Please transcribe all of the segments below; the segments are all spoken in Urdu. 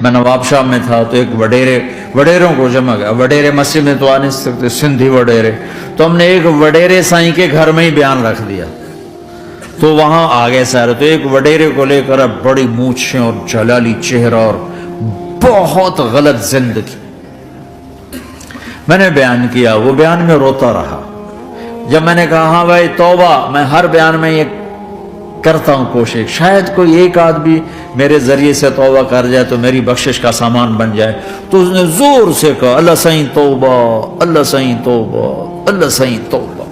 میں نواب شاہ میں تھا تو ایک وڈیروں کو جمع گیا، وڈیرے مسجد میں تو آ نہیں سکتے، سندھی وڈیرے، تو ہم نے ایک وڈیرے سائیں کے گھر میں ہی بیان رکھ دیا، تو وہاں آگے سارے، تو ایک وڈیرے کو لے کر بڑی مونچھیں اور جلالی چہرہ اور بہت غلط زندگی میں نے بیان کیا، وہ بیان میں روتا رہا۔ جب میں نے کہا ہاں بھائی توبہ، میں ہر بیان میں یہ کرتا ہوں کوشش، شاید کوئی ایک آدمی میرے ذریعے سے توبہ کر جائے تو میری بخشش کا سامان بن جائے، تو اس نے زور سے کہا اللہ سائیں توبہ، اللہ سائیں توبہ، اللہ سائیں توبہ۔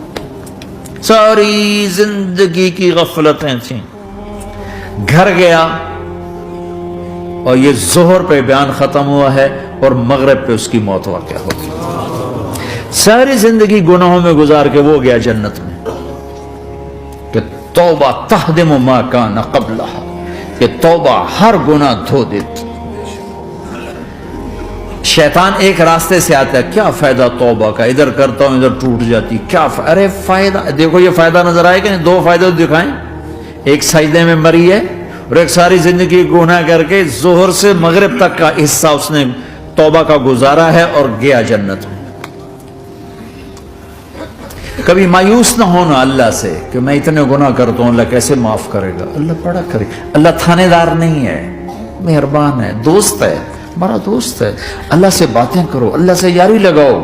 ساری زندگی کی غفلتیں تھیں۔ گھر گیا اور یہ ظہر پہ بیان ختم ہوا ہے اور مغرب پہ اس کی موت واقع ہو گئی۔ ساری زندگی گناہوں میں گزار کے وہ گیا جنت میں، کہ توبہ تہدم ما کان قبلہا، کہ توبہ ہر گناہ دھو دیتی۔ شیطان ایک راستے سے آتا ہے، کیا فائدہ توبہ کا، ادھر کرتا ہوں ادھر ٹوٹ جاتی، کیا ارے فائدہ دیکھو، یہ فائدہ نظر آئے کہ نہیں؟ دو فائدے دکھائیں، ایک سجدے میں مری ہے اور ایک ساری زندگی گناہ کر کے ظہر سے مغرب تک کا حصہ اس نے توبہ کا گزارا ہے اور گیا جنت میں۔ کبھی مایوس نہ ہونا اللہ سے کہ میں اتنے گناہ کرتا ہوں، اللہ کیسے معاف کرے گا، اللہ بڑا کرے گا۔ اللہ تھانے دار نہیں ہے، مہربان ہے، دوست ہے، بڑا دوست ہے۔ اللہ سے باتیں کرو، اللہ سے یاری لگاؤ،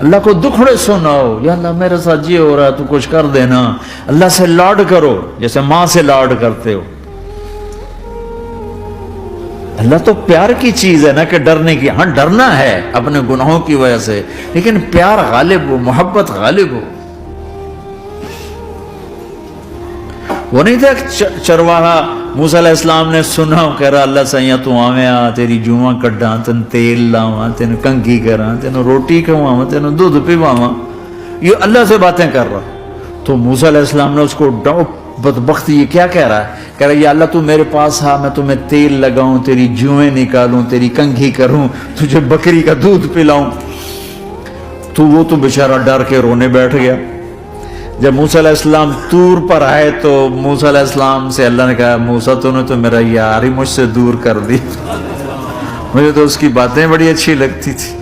اللہ کو دکھڑے سناؤ، یا اللہ میرے ساتھ یہ ہو رہا ہے تو کچھ کر دینا۔ اللہ سے لاڈ کرو جیسے ماں سے لاڈ کرتے ہو۔ اللہ تو پیار کی چیز ہے نا کہ ڈرنے کی، ہاں ڈرنا ہے اپنے گناہوں کی وجہ سے، لیکن پیار غالب ہو، محبت غالب ہو۔ وہ نہیں تھا چرواہا موسیٰ علیہ السلام نے سنا، کہہ رہا اللہ سائیں تو آویں آ، تیری جوہاں کڈاں، تین تیل لاواں، تین کنگھی کراں، تین روٹی کھواواں، تین دودھ پیواواں، یہ اللہ سے باتیں کر رہا۔ تو موسیٰ علیہ السلام نے اس کو بدبخت یہ کیا کہہ رہا ہے؟ کہہ رہا ہے یا اللہ تو میرے پاس آ، میں تمہیں تیل لگاؤں، تیری جوئیں نکالوں، تیری کنگھی کروں، تجھے بکری کا دودھ پلاؤں۔ تو وہ تو بیچارہ ڈر کے رونے بیٹھ گیا۔ جب موسیٰ علیہ السلام طور پر آئے تو موسیٰ علیہ السلام سے اللہ نے کہا موسیٰ تو نے تو میرا یار ہی مجھ سے دور کر دی، مجھے تو اس کی باتیں بڑی اچھی لگتی تھی،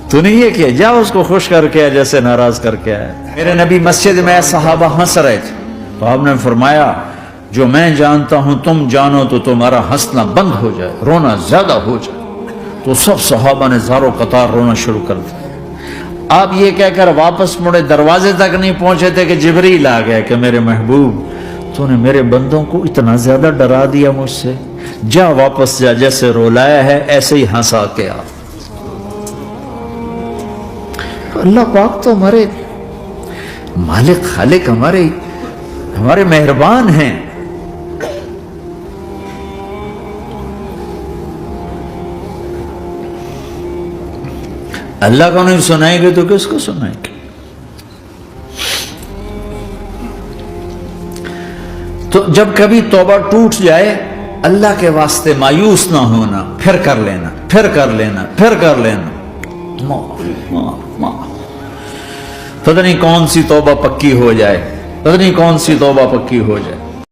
تو نے یہ کیا، جا اس کو خوش کر کے جیسے ناراض کر کے آئے۔ میرے نبی مسجد میں صحابہ ہنس رہے تھے تو آپ نے فرمایا جو میں جانتا ہوں تم جانو تو تمہارا ہنسنا بند ہو جائے، رونا زیادہ ہو جائے۔ تو سب صحابہ نے زارو قطار رونا شروع کر دیا۔ آپ یہ کہہ کر واپس مڑے، دروازے تک نہیں پہنچے تھے کہ جبریل آ گیا کہ میرے محبوب تو نے میرے بندوں کو اتنا زیادہ ڈرا دیا مجھ سے، جا واپس جا، جیسے رولایا ہے ایسے ہی ہنسا کے آ۔ اللہ پاک تو ہمارے مالک خالق، ہمارے مہربان ہیں۔ اللہ کو نہیں سنائیں گے تو کس کو سنائیں گے؟ تو جب کبھی توبہ ٹوٹ جائے اللہ کے واسطے مایوس نہ ہونا، پھر کر لینا، پھر کر لینا، پھر کر لینا، پتہ نہیں کون سی توبہ پکی ہو جائے، پتہ نہیں کون سی توبہ پکی ہو جائے۔